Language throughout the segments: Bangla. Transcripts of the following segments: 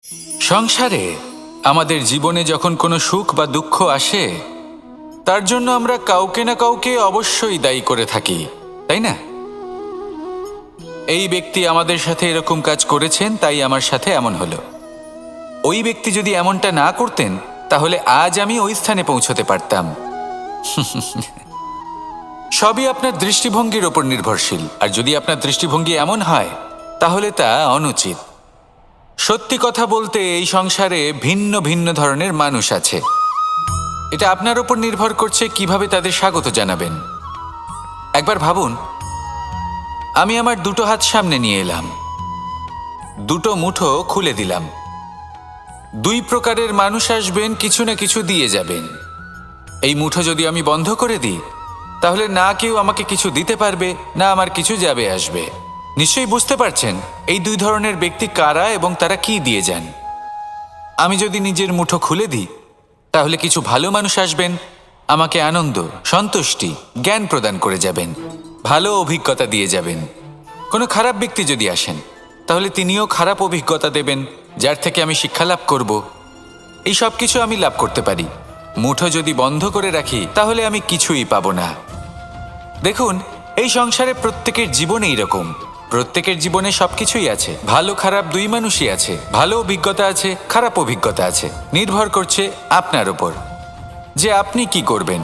সংসারে আমাদের জীবনে যখন কোনো সুখ বা দুঃখ আসে, তার জন্য আমরা কাউকে না কাউকে অবশ্যই দায়ী করে থাকি, তাই না? এই ব্যক্তি আমাদের সাথে এরকম কাজ করেছেন, তাই আমার সাথে এমন হলো। ওই ব্যক্তি যদি এমনটা না করতেন, তাহলে আজ আমি ওই স্থানে পৌঁছতে পারতাম। সবই আপনার দৃষ্টিভঙ্গির ওপর নির্ভরশীল, আর যদি আপনার দৃষ্টিভঙ্গি এমন হয়, তাহলে তা অনুচিত। সত্যি কথা বলতে, এই সংসারে ভিন্ন ভিন্ন ধরনের মানুষ আছে। এটা আপনার ওপর নির্ভর করছে কিভাবে তাদের স্বাগত জানাবেন। একবার ভাবুন, আমি আমার দুটো হাত সামনে নিয়ে এলাম, দুটো মুঠো খুলে দিলাম। দুই প্রকারের মানুষ আসবেন, কিছু না কিছু দিয়ে যাবেন। এই মুঠো যদি আমি বন্ধ করে দিই, তাহলে না কেউ আমাকে কিছু দিতে পারবে, না আমার কিছু যাবে আসবে। নিশ্চয়ই বুঝতে পারছেন এই দুই ধরনের ব্যক্তি কারা এবং তারা কি দিয়ে যান। আমি যদি নিজের মুঠো খুলে দিই, তাহলে কিছু ভালো মানুষ আসবেন, আমাকে আনন্দ, সন্তুষ্টি, জ্ঞান প্রদান করে যাবেন, ভালো অভিজ্ঞতা দিয়ে যাবেন। কোনো খারাপ ব্যক্তি যদি আসেন, তাহলে তিনিও খারাপ অভিজ্ঞতা দেবেন, যার থেকে আমি শিক্ষা লাভ করব। এই সব কিছু আমি লাভ করতে পারি। মুঠো যদি বন্ধ করে রাখি, তাহলে আমি কিছুই পাবো না। দেখুন, এই সংসারে প্রত্যেকের জীবনে এইরকম। প্রত্যেকের জীবনে সবকিছুই আছে, ভালো খারাপ দুই মানুষই আছে। ভালো অভিজ্ঞতা আছে, খারাপ অভিজ্ঞতা আছে। নির্ভর করছে আপনার ওপর যে আপনি কি করবেন,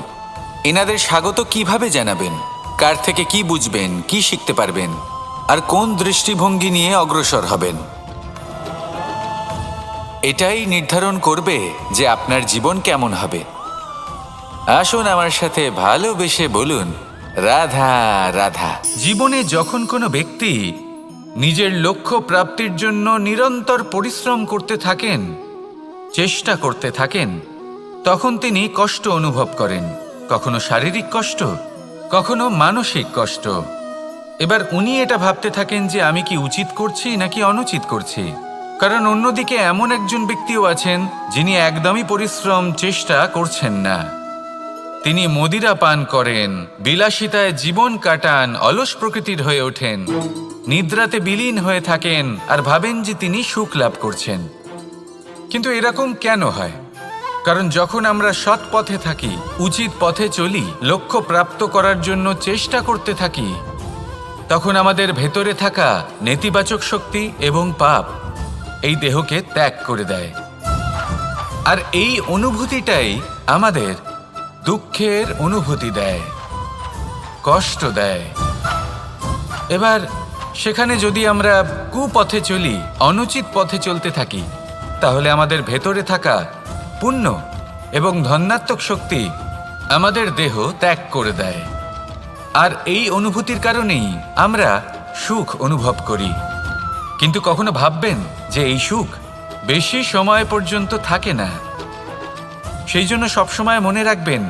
এনাদের স্বাগত কিভাবে জানাবেন, কার থেকে কি বুঝবেন, কি শিখতে পারবেন, আর কোন দৃষ্টিভঙ্গি নিয়ে অগ্রসর হবেন। এটাই নির্ধারণ করবে যে আপনার জীবন কেমন হবে। আসুন আমার সাথে ভালোবেসে বলুন, রাধা রাধা। জীবনে যখন কোনো ব্যক্তি নিজের লক্ষ্য প্রাপ্তির জন্য নিরন্তর পরিশ্রম করতে থাকেন, চেষ্টা করতে থাকেন, তখন তিনি কষ্ট অনুভব করেন। কখনো শারীরিক কষ্ট, কখনো মানসিক কষ্ট। এবার উনি এটা ভাবতে থাকেন যে আমি কি উচিত করছি নাকি অনুচিত করছি। কারণ অন্যদিকে এমন একজন ব্যক্তিও আছেন যিনি একদমই পরিশ্রম চেষ্টা করছেন না। তিনি মদিরা পান করেন, বিলাসিতায় জীবন কাটান, অলস প্রকৃতির হয়ে ওঠেন, নিদ্রাতে বিলীন হয়ে থাকেন আর ভাবেন যে তিনি সুখ লাভ করছেন। কিন্তু এরকম কেন হয়? কারণ যখন আমরা সৎ পথে থাকি, উচিত পথে চলি, লক্ষ্য প্রাপ্ত করার জন্য চেষ্টা করতে থাকি, তখন আমাদের ভেতরে থাকা নেতিবাচক শক্তি এবং পাপ এই দেহকে ত্যাগ করে দেয়। আর এই অনুভূতিটাই আমাদের দুঃখের অনুভূতি দেয়, কষ্ট দেয়। এবার সেখানে যদি আমরা কুপথে চলি, অনুচিত পথে চলতে থাকি, তাহলে আমাদের ভেতরে থাকা পুণ্য এবং ধনাত্মক শক্তি আমাদের দেহ ত্যাগ করে দেয়। আর এই অনুভূতির কারণেই আমরা সুখ অনুভব করি। কিন্তু কখনো ভাববেন যে এই সুখ বেশি সময় পর্যন্ত থাকে না। সেই জন্য সবসময় মনে রাখবেন,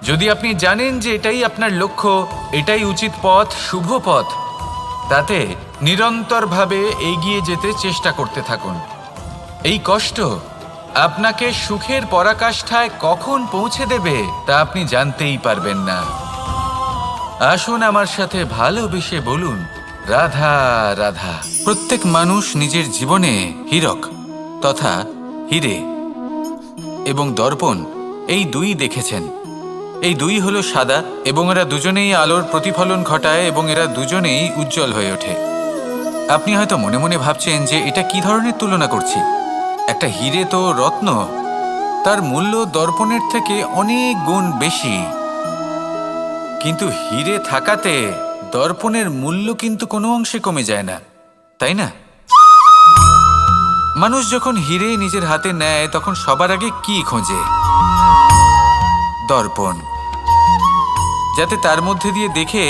যদি আপনি জানেন যে এটাই আপনার লক্ষ্য, এটাই উচিত পথ, শুভ পথ, তাতে নিরন্তরভাবে এগিয়ে যেতে চেষ্টা করতে থাকুন। এই কষ্ট আপনাকে সুখের পরাকাষ্ঠায় কখন পৌঁছে দেবে তা আপনি জানতেই পারবেন না। আসুন আমার সাথে ভালোবেসে বলুন, রাধা রাধা। প্রত্যেক মানুষ নিজের জীবনে হীরক তথা হিরে এবং দর্পণ এই দুই দেখেছেন। এই দুই হলো সাদা এবং এরা দুজনেই আলোর প্রতিফলন ঘটায় এবং এরা দুজনেই উজ্জ্বল হয়ে ওঠে। আপনি হয়তো মনে মনে ভাবছেন যে এটা কি ধরনের তুলনা করছি। একটা হিরে তো রত্ন, তার মূল্য দর্পণের থেকে অনেক গুণ বেশি। কিন্তু হিরে থাকাতে দর্পণের মূল্য কিন্তু কোনো অংশে কমে যায় না, তাই না? মানুষ যখন হিরে নিজের হাতে নেয়, তখন সবার আগে কি খোঁজে? দর্পণ, যাতে তার মধ্যে দিয়ে দেখে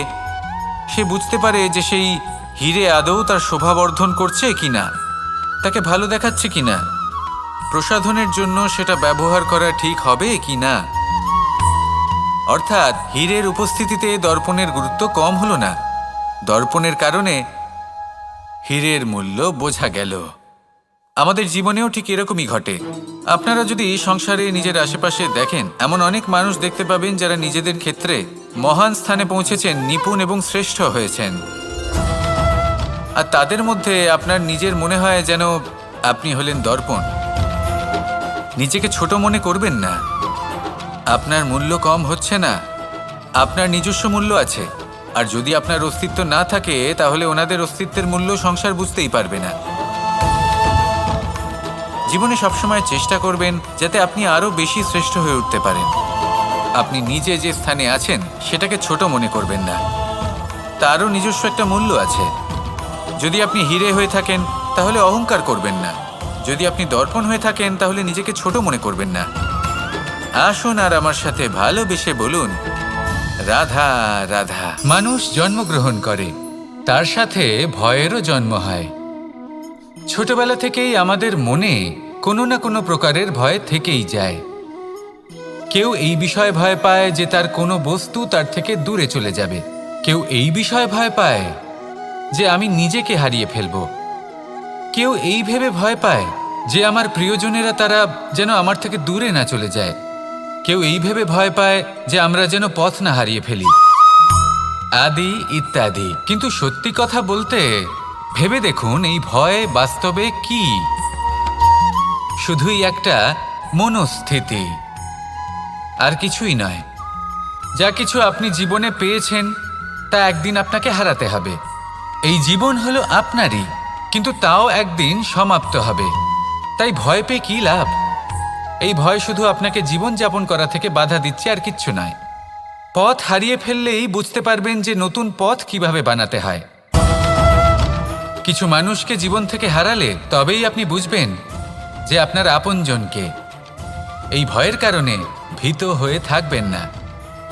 সে বুঝতে পারে যে সেই হিরে আদৌ তার শোভাবর্ধন করছে কিনা, তাকে ভালো দেখাচ্ছে কিনা, প্রসাধনের জন্য সেটা ব্যবহার করা ঠিক হবে কিনা। অর্থাৎ হীরের উপস্থিতিতে দর্পণের গুরুত্ব কম হলো না। দর্পণের কারণে হীরের মূল্য বোঝা গেল। আমাদের জীবনেও ঠিক এরকমই ঘটে। আপনারা যদি সংসারে নিজের আশেপাশে দেখেন, এমন অনেক মানুষ দেখতে পাবেন যারা নিজেদের ক্ষেত্রে মহান স্থানে পৌঁছেছেন, নিপুণ এবং শ্রেষ্ঠ হয়েছেন। আর তাদের মধ্যে আপনার নিজের মনে হয় যেন আপনি হলেন দর্পণ। নিজেকে ছোট মনে করবেন না। আপনার মূল্য কম হচ্ছে না, আপনার নিজস্ব মূল্য আছে। আর যদি আপনার অস্তিত্ব না থাকে তাহলে ওনাদের অস্তিত্বের মূল্য সংসার বুঝতেই পারবে না। জীবনে সবসময় চেষ্টা করবেন যাতে আপনি আরও বেশি শ্রেষ্ঠ হয়ে উঠতে পারেন। আপনি নিজে যে স্থানে আছেন সেটাকে ছোট মনে করবেন না, তারও নিজস্ব একটা মূল্য আছে। যদি আপনি হিরে হয়ে থাকেন তাহলে অহংকার করবেন না, যদি আপনি দর্পণ হয়ে থাকেন তাহলে নিজেকে ছোট মনে করবেন না। আসুন আর আমার সাথে ভালোবেসে বলুন, রাধা রাধা। মানুষ জন্মগ্রহণ করে, তার সাথে ভয়েরও জন্ম হয়। ছোটবেলা থেকেই আমাদের মনে কোনো না কোনো প্রকারের ভয় থেকেই যায়। কেউ এই বিষয়ে ভয় পায় যে তার কোনো বস্তু তার থেকে দূরে চলে যাবে। কেউ এই বিষয়ে ভয় পায় যে আমি নিজেকে হারিয়ে ফেলব। কেউ এই ভেবে ভয় পায় যে আমার প্রিয়জনেরা তারা যেন আমার থেকে দূরে না চলে যায়। কেউ এই ভেবে ভয় পায় যে আমরা যেন পথ না হারিয়ে ফেলি, আদি ইত্যাদি। কিন্তু সত্যি কথা বলতে ভেবে দেখুন, এই ভয় বাস্তবে কি? শুধুই একটা মনস্থিতি, আর কিছুই নয়। যা কিছু আপনি জীবনে পেয়েছেন তা একদিন আপনাকে হারাতে হবে। এই জীবন হলো আপনারই, কিন্তু তাও একদিন সমাপ্ত হবে। তাই ভয় পেয়ে কি লাভ? এই ভয় শুধু আপনাকে জীবনযাপন করা থেকে বাধা দিচ্ছে, আর কিচ্ছু নয়। পথ হারিয়ে ফেললেই বুঝতে পারবেন যে নতুন পথ কিভাবে বানাতে হয়। কিছু মানুষকে জীবন থেকে হারালে তবেই আপনি বুঝবেন যে আপনার আপনজনকে। এই ভয়ের কারণে ভীত হয়ে থাকবেন না।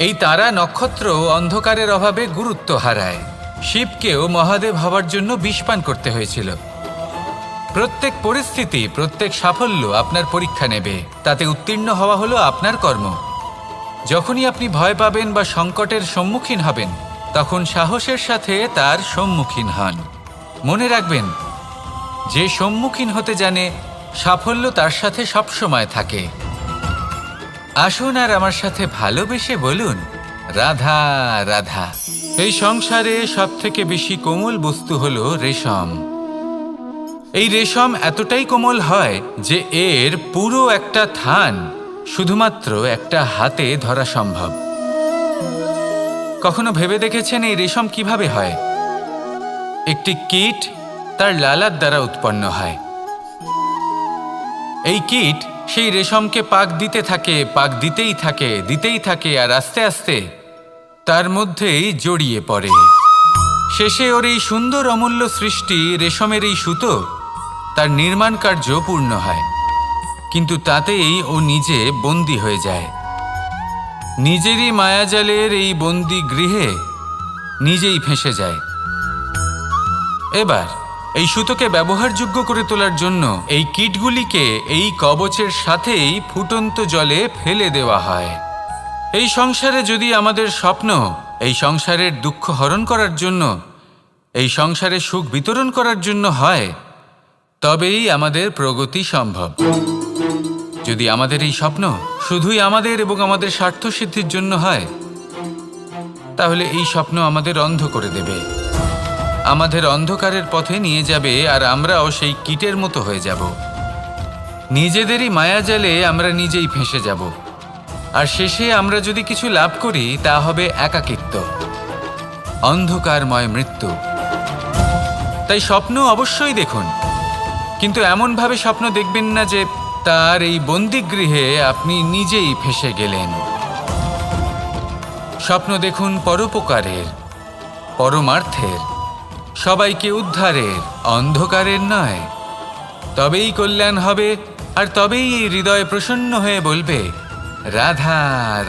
এই তারা নক্ষত্র অন্ধকারের অভাবে গুরুত্ব হারায়। শিবকেও মহাদেব হওয়ার জন্য বিষ পান করতে হয়েছিল। প্রত্যেক পরিস্থিতি, প্রত্যেক সাফল্য আপনার পরীক্ষা নেবে, তাতে উত্তীর্ণ হওয়া হলো আপনার কর্ম। যখনই আপনি ভয় পাবেন বা সংকটের সম্মুখীন হবেন, তখন সাহসের সাথে তার সম্মুখীন হন। মনে রাখবেন, যে সম্মুখীন হতে জানে সাফল্য তার সাথে সবসময় থাকে। আসুন আর আমার সাথে ভালোবেসে বলুন, রাধা রাধা। এই সংসারে সবথেকে বেশি কোমল বস্তু হলো রেশম। এই রেশম এতটাই কোমল হয় যে এর পুরো একটা থান শুধুমাত্র একটা হাতে ধরা সম্ভব। কখনো ভেবে দেখেছেন এই রেশম কিভাবে হয়? একটি কীট তার লালার দ্বারা উৎপন্ন হয়। এই কীট সেই রেশমকে পাক দিতে থাকে, পাক দিতেই থাকে, আর আস্তে আস্তে তার মধ্যেই জড়িয়ে পড়ে। শেষে ওর এই সুন্দর অমূল্য সৃষ্টি রেশমের এই সুতো, তার নির্মাণ কার্য পূর্ণ হয়। কিন্তু তাতেই ও নিজে বন্দী হয়ে যায়। নিজেরই মায়াজালের এই বন্দী গৃহে নিজেই ফেঁসে যায়। এবার এই সুতোকে ব্যবহারযোগ্য করে তোলার জন্য এই কীটগুলিকে এই কবচের সাথেই ফুটন্ত জলে ফেলে দেওয়া হয়। এই সংসারে যদি আমাদের স্বপ্ন এই সংসারের দুঃখ হরণ করার জন্য, এই সংসারে সুখ বিতরণ করার জন্য হয়, তবেই আমাদের প্রগতি সম্ভব। যদি আমাদের এই স্বপ্ন শুধুই আমাদের এবং আমাদের স্বার্থ সিদ্ধির জন্য হয়, তাহলে এই স্বপ্ন আমাদের অন্ধ করে দেবে, আমাদের অন্ধকারের পথে নিয়ে যাবে, আর আমরাও সেই কীটের মতো হয়ে যাব। নিজেদেরই মায়াজালে আমরা নিজেই ফেঁসে যাব, আর শেষে আমরা যদি কিছু লাভ করি তা হবে একাকিত্ব, অন্ধকারময় মৃত্যু। তাই স্বপ্ন অবশ্যই দেখুন, কিন্তু এমনভাবে স্বপ্ন দেখবেন না যে তার এই বন্দিগৃহে আপনি নিজেই ফেঁসে গেলেন। স্বপ্ন দেখুন পরোপকারের, পরমার্থের, সবাইকে উদ্ধারের, অন্ধকারের নয়। তবেই কল্যাণ হবে, আর তবেই এই হৃদয় প্রসন্ন হয়ে বলবে, রাধা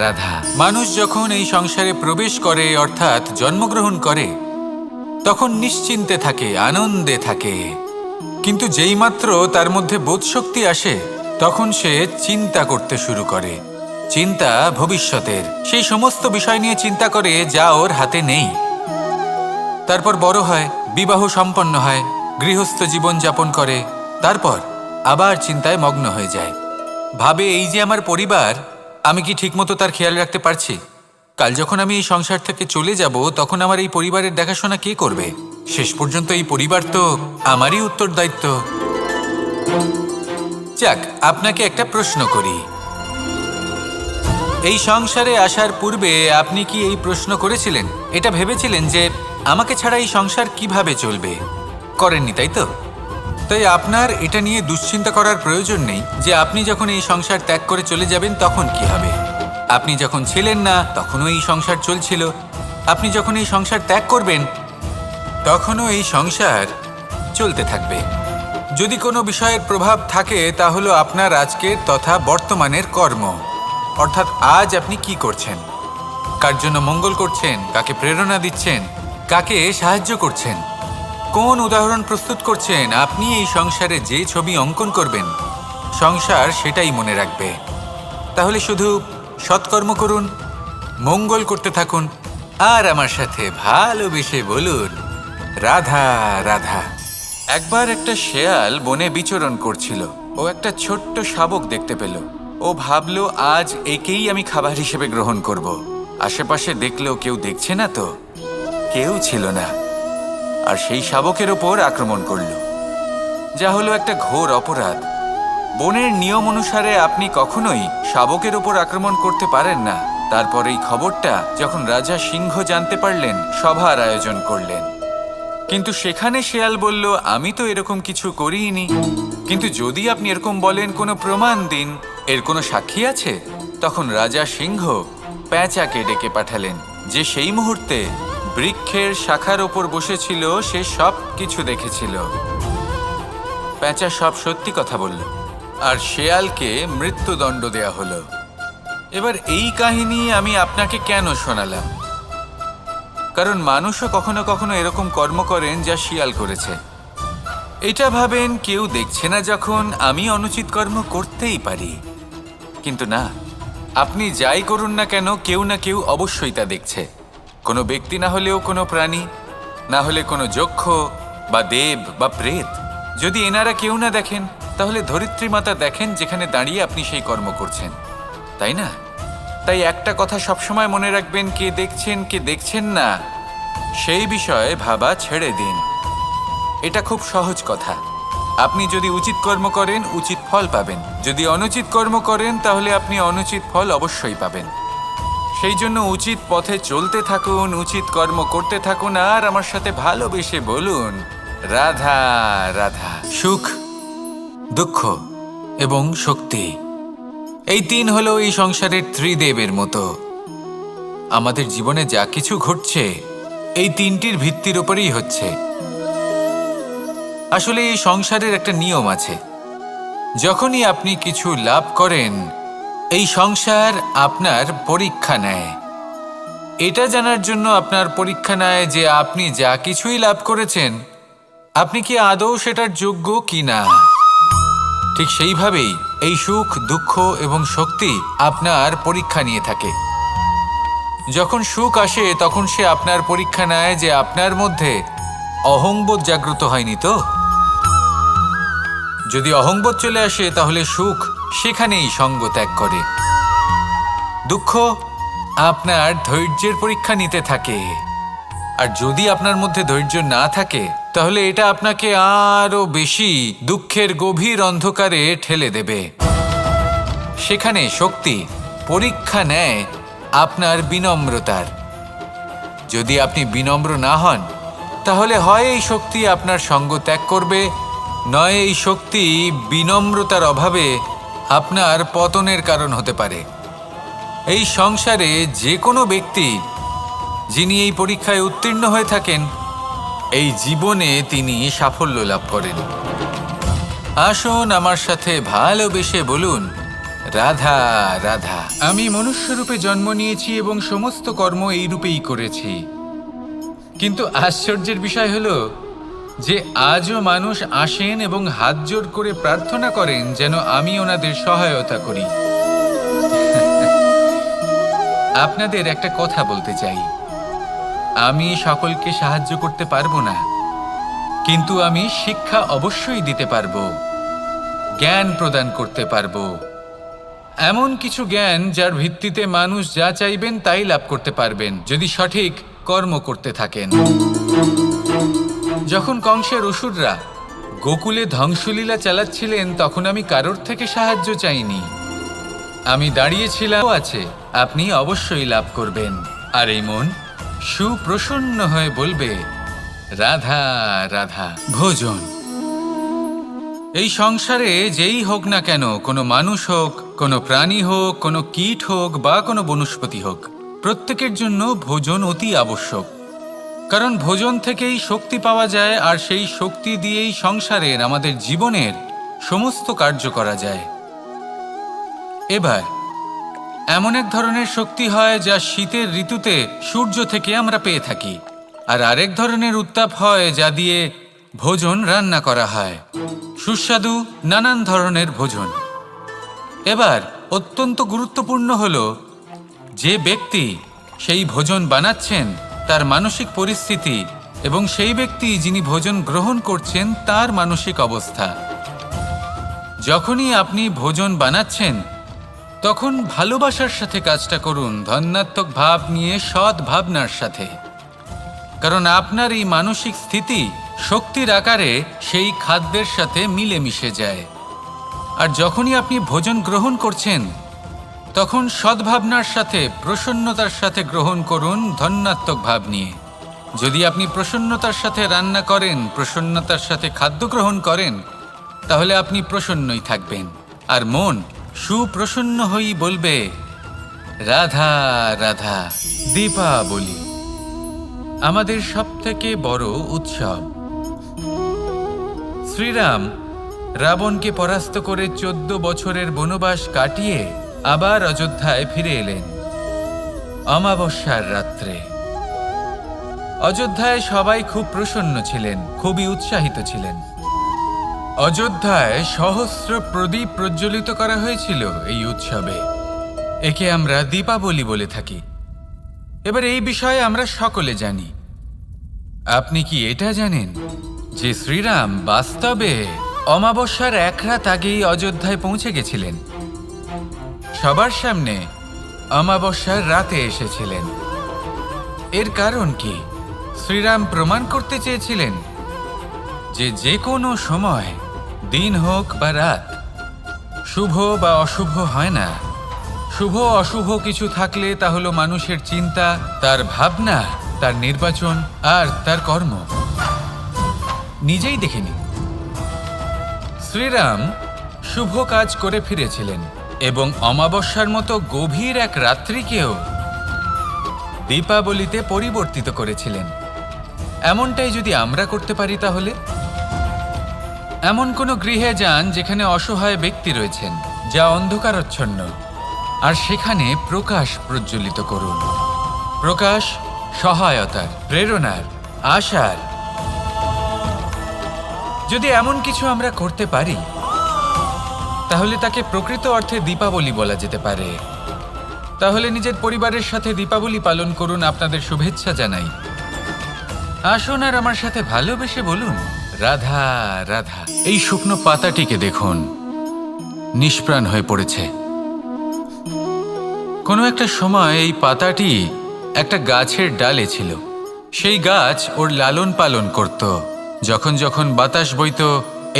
রাধা। মানুষ যখন এই সংসারে প্রবেশ করে, অর্থাৎ জন্মগ্রহণ করে, তখন নিশ্চিন্তে থাকে, আনন্দে থাকে। কিন্তু যেইমাত্র তার মধ্যে বোধশক্তি আসে, তখন সে চিন্তা করতে শুরু করে। চিন্তা ভবিষ্যতের, সেই সমস্ত বিষয় নিয়ে চিন্তা করে যা ওর হাতে নেই। তারপর বড় হয়, বিবাহ সম্পন্ন হয়, গৃহস্থ জীবন যাপন করে, তারপর আবার চিন্তায় মগ্ন হয়ে যায়। ভাবে, এই যে আমার পরিবার, আমি কি ঠিকমতো তার খেয়াল রাখতে পারছি? কাল যখন আমি এই সংসার থেকে চলে যাব, তখন আমার এই পরিবারের দেখাশোনা কে করবে? শেষ পর্যন্ত এই পরিবার তো আমারই উত্তরদায়িত্ব। যাক, আপনাকে একটা প্রশ্ন করি। এই সংসারে আসার পূর্বে আপনি কি এই প্রশ্ন করেছিলেন, এটা ভেবেছিলেন যে আমাকে ছাড়া এই সংসার কিভাবে চলবে? করেননি, তাই তো? তাই আপনার এটা নিয়ে দুশ্চিন্তা করার প্রয়োজন নেই যে আপনি যখন এই সংসার ত্যাগ করে চলে যাবেন তখন কি হবে। আপনি যখন ছিলেন না তখনও এই সংসার চলছিল, আপনি যখন এই সংসার ত্যাগ করবেন তখনও এই সংসার চলতে থাকবে। যদি কোনো বিষয়ের প্রভাব থাকে তা হলো আপনার আজকের তথা বর্তমানের কর্ম, অর্থাৎ আজ আপনি কি করছেন, কার জন্য মঙ্গল করছেন, কাকে প্রেরণা দিচ্ছেন, কাকে সাহায্য করছেন, কোন উদাহরণ প্রস্তুত করছেন। আপনি এই সংসারে যে ছবি অঙ্কন করবেন সংসার সেটাই মনে রাখবে। তাহলে শুধু সৎকর্ম করুন, মঙ্গল করতে থাকুন, আর আমার সাথে ভালোবেসে বলুন রাধা রাধা। একবার একটা শেয়াল বনে বিচরণ করছিল। ও একটা ছোট্ট শাবক দেখতে পেল। ও ভাবল, আজ একেই আমি খাবার হিসেবে গ্রহণ করব। আশেপাশে দেখলেও কেউ দেখছে না তো, কেউ ছিল না, আর সেই শাবকের ওপর আক্রমণ করল, যা হলো একটা ঘোর অপরাধ। বনের নিয়ম অনুসারে আপনি কখনোই শাবকের ওপর আক্রমণ করতে পারেন না। তারপর এই খবরটা যখন রাজা সিংহ জানতে পারলেন, সভার আয়োজন করলেন। কিন্তু সেখানে শেয়াল বলল, আমি তো এরকম কিছু করিনি। কিন্তু যদি আপনি এরকম বলেন, কোনো প্রমাণ দিন, এর কোনো সাক্ষী আছে? তখন রাজা সিংহ পেঁচাকে ডেকে পাঠালেন, যে সেই মুহূর্তে বৃক্ষের শাখার ওপর বসেছিল, সে সব কিছু দেখেছিল। পেঁচা সব সত্যি কথা বলল, আর শেয়ালকে মৃত্যুদণ্ড দেয়া হলো। এবার এই কাহিনী আমি আপনাকে কেন শোনালাম? কারণ মানুষও কখনো কখনো এরকম কর্ম করেন যা শিয়াল করেছে। এটা ভাবেন কেউ দেখছে না, যখন আমি অনুচিত কর্ম করতেই পারি। কিন্তু না, আপনি যাই করুন না কেন, কেউ না কেউ অবশ্যই তা দেখছে। কোনো ব্যক্তি না হলেও কোনো প্রাণী, না হলে কোনো যক্ষ বা দেব বা প্রেত। যদি এনারা কেউ না দেখেন, তাহলে ধরিত্রী মাতা দেখেন, যেখানে দাঁড়িয়ে আপনি সেই কর্ম করছেন, তাই না? তাই একটা কথা সবসময় মনে রাখবেন, কে দেখছেন কে দেখছেন না সেই বিষয়ে ভাবা ছেড়ে দিন। এটা খুব সহজ কথা। আপনি যদি উচিত কর্ম করেন, উচিত ফল পাবেন। যদি অনুচিত কর্ম করেন, তাহলে আপনি অনুচিত ফল অবশ্যই পাবেন। সেই জন্য উচিত পথে চলতে থাকুন, উচিত কর্ম করতে থাকুন, আর আমার সাথে ভালোবেসে বলুন রাধা রাধা। সুখ, দুঃখ এবং শক্তি, এই তিন হলো এই সংসারের ত্রিদেবের মতো। আমাদের জীবনে যা কিছু ঘটছে এই তিনটির ভিত্তির উপরেই হচ্ছে। আসলে এই সংসারের একটা নিয়ম আছে, যখনই আপনি কিছু লাভ করেন, এই সংসার আপনার পরীক্ষা নেয়। এটা জানার জন্য আপনার পরীক্ষা নেয় যে আপনি যা কিছুই লাভ করেছেন, আপনি কি আদৌ সেটার যোগ্য কি না। ঠিক সেইভাবেই এই সুখ, দুঃখ এবং শক্তি আপনার পরীক্ষা নিয়ে থাকে। যখন সুখ আসে, তখন সে আপনার পরীক্ষা নেয় যে আপনার মধ্যে অহংবোধ জাগ্রত হয়নি তো। যদি অহংবোধ চলে আসে, তাহলে সুখ সেখানেই সঙ্গ ত্যাগ করে। দুঃখ আপনার ধৈর্যের পরীক্ষা নিতে থাকে, আর যদি আপনার মধ্যে ধৈর্য না থাকে, তাহলে এটা আপনাকে আরো বেশি দুঃখের গভীর অন্ধকারে ঠেলে দেবে। সেখানে শক্তি পরীক্ষা নেয় আপনার বিনম্রতার। যদি আপনি বিনম্র না হন, তাহলে হয় এই শক্তি আপনার সঙ্গ ত্যাগ করবে, নয় এই শক্তি বিনম্রতার অভাবে আপনার পতনের কারণ হতে পারে। এই সংসারে যে কোনো ব্যক্তি যিনি এই পরীক্ষায় উত্তীর্ণ হয়ে থাকেন, এই জীবনে তিনি সাফল্য লাভ করেন। আসুন আমার সাথে ভালোবেসে বলুন রাধা রাধা। আমি মনুষ্যরূপে জন্ম নিয়েছি এবং সমস্ত কর্ম এই রূপেই করেছি। কিন্তু আশ্চর্যের বিষয় হলো যে আজও মানুষ আসেন এবং হাত জোড় করে প্রার্থনা করেন যেন আমি ওনাদের সহায়তা করি। আপনাদের একটা কথা বলতে চাই, আমি সকলকে সাহায্য করতে পারবো না, কিন্তু আমি শিক্ষা অবশ্যই দিতে পারবো, জ্ঞান প্রদান করতে পারবো। এমন কিছু জ্ঞান যার ভিত্তিতে মানুষ যা চাইবেন তাই লাভ করতে পারবেন, যদি সঠিক কর্ম করতে থাকেন। যখন কংসের অসুররা গোকুলে ধ্বংসলীলা চালাচ্ছিলেন তখন আমি কারোর থেকে সাহায্য চাইনি। আমি দাঁড়িয়েছিলাম আছে, আপনি অবশ্যই লাভ করবেন। আর এই মন সুপ্রসন্ন হয়ে বলবে, রাধা রাধা। ভোজন এই সংসারে যেই হোক না কেন, কোনো মানুষ হোক, কোনো প্রাণী হোক, কোনো কীট হোক বা কোনো বনস্পতি হোক, প্রত্যেকের জন্য ভোজন অতি আবশ্যক। কারণ ভোজন থেকেই শক্তি পাওয়া যায়, আর সেই শক্তি দিয়েই সংসারের, আমাদের জীবনের সমস্ত কার্য করা যায়। এবার এমন এক ধরনের শক্তি হয় যা শীতের ঋতুতে সূর্য থেকে আমরা পেয়ে থাকি, আর আরেক ধরনের উত্তাপ হয় যা দিয়ে ভোজন রান্না করা হয়, সুস্বাদু নানান ধরনের ভোজন। এবার অত্যন্ত গুরুত্বপূর্ণ হলো যে ব্যক্তি সেই ভোজন বানাচ্ছেন তার মানসিক পরিস্থিতি এবং সেই ব্যক্তি যিনি ভোজন গ্রহণ করছেন তার মানসিক অবস্থা। যখনই আপনি ভোজন বানাচ্ছেন তখন ভালোবাসার সাথে কাজটা করুন, ধন্যাত্মক ভাব নিয়ে, সৎ ভাবনার সাথে। কারণ আপনার এই মানসিক স্থিতি শক্তির আকারে সেই খাদ্যের সাথে মিলেমিশে যায়। আর যখনই আপনি ভোজন গ্রহণ করছেন তখন সদ্ভাবনার সাথে, প্রসন্নতার সাথে গ্রহণ করুন, ধন্যাত্মক ভাব নিয়ে। যদি আপনি প্রসন্নতার সাথে রান্না করেন, প্রসন্নতার সাথে খাদ্য গ্রহণ করেন, তাহলে আপনি প্রসন্নই থাকবেন। আর মন সুপ্রসন্ন হয়েই বলবে, রাধা রাধা। দীপাবলি আমাদের সবথেকে বড় উৎসব। শ্রীরাম রাবণকে পরাস্ত করে 14 বছরের বনবাস কাটিয়ে আবার অযোধ্যায় ফিরে এলেন অমাবস্যার রাত্রে। অযোধ্যায় সবাই খুব প্রসন্ন ছিলেন, খুবই উৎসাহিত ছিলেন। অযোধ্যায় সহস্র প্রদীপ প্রজ্বলিত করা হয়েছিল এই উৎসবে। একে আমরা দীপাবলি বলে থাকি। এবার এই বিষয়ে আমরা সকলে জানি। আপনি কি এটা জানেন যে শ্রীরাম বাস্তবে অমাবস্যার এক রাত আগেই অযোধ্যায় পৌঁছে গেছিলেন? সবার সামনে অমাবস্যার রাতে এসেছিলেন। এর কারণ কি? শ্রীরাম প্রমাণ করতে চেয়েছিলেন যে যে কোনো সময়, দিন হোক বা রাত, শুভ বা অশুভ হয় না। শুভ অশুভ কিছু থাকলে তা হলো মানুষের চিন্তা, তার ভাবনা, তার নির্বাচন আর তার কর্ম। নিজেই দেখে নিন, শ্রীরাম শুভ কাজ করে ফিরেছিলেন এবং অমাবস্যার মতো গভীর এক রাত্রিকেও দীপাবলিতে পরিবর্তিত করেছিলেন। এমনটাই যদি আমরা করতে পারি, তাহলে এমন কোনো গৃহে যান যেখানে অসহায় ব্যক্তি রয়েছেন, যা অন্ধকারাচ্ছন্ন, আর সেখানে প্রকাশ প্রজ্বলিত করুন। প্রকাশ সহায়তার, প্রেরণার, আশার। যদি এমন কিছু আমরা করতে পারি তাহলে তাকে প্রকৃত অর্থে দীপাবলি বলা যেতে পারে। তাহলে নিজের পরিবারের সাথে দীপাবলি পালন করুন। আপনাদের শুভেচ্ছা জানাই। আসুন আর আমার সাথে ভালোবেসে বলুন, রাধা রাধা। এই শুকনো পাতাটিকে দেখুন, নিষ্প্রাণ হয়ে পড়েছে। কোনো একটা সময় এই পাতাটি একটা গাছের ডালে ছিল। সেই গাছ ওর লালন পালন করত। যখন যখন বাতাস বইত,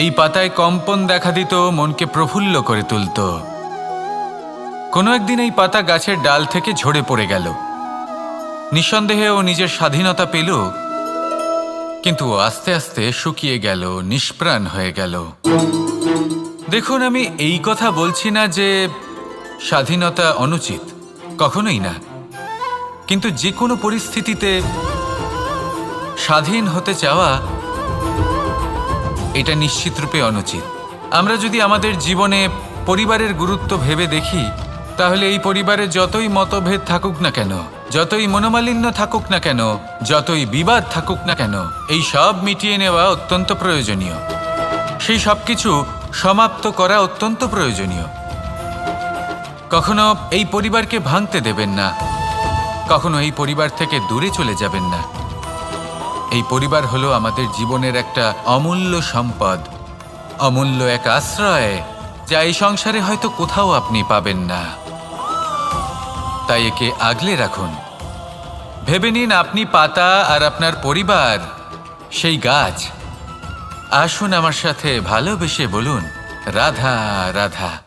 এই পাতায় কম্পন দেখা দিত, মনকে প্রফুল্ল করে তুলত। কোনো একদিন এই পাতা গাছের ডাল থেকে ঝরে পড়ে গেল। নিঃসন্দেহে ও নিজের স্বাধীনতা পেল, কিন্তু আস্তে আস্তে শুকিয়ে গেল, নিষ্প্রাণ হয়ে গেল। দেখুন, আমি এই কথা বলছি না যে স্বাধীনতা অনুচিত, কখনোই না। কিন্তু যে কোনো পরিস্থিতিতে স্বাধীন হতে চাওয়া, এটা নিশ্চিতরূপে অনুচিত। আমরা যদি আমাদের জীবনে পরিবারের গুরুত্ব ভেবে দেখি, তাহলে এই পরিবারে যতই মতভেদ থাকুক না কেন, যতই মনোমালিন্য থাকুক না কেন, যতই বিবাদ থাকুক না কেন, এই সব মিটিয়ে নেওয়া অত্যন্ত প্রয়োজনীয়। সেই সব কিছু সমাপ্ত করা অত্যন্ত প্রয়োজনীয়। কখনো এই পরিবারকে ভাঙতে দেবেন না, কখনো এই পরিবার থেকে দূরে চলে যাবেন না। এই পরিবার হলো আমাদের জীবনের একটা অমূল্য সম্পদ, অমূল্য এক আশ্রয়, যা এই সংসারে হয়তো কোথাও আপনি পাবেন না। তাই একে আগলে রাখুন। ভেবে নিন, আপনি পাতা আর আপনার পরিবার সেই গাছ। আসুন আমার সাথে ভালোবেসে বলুন রাধা রাধা।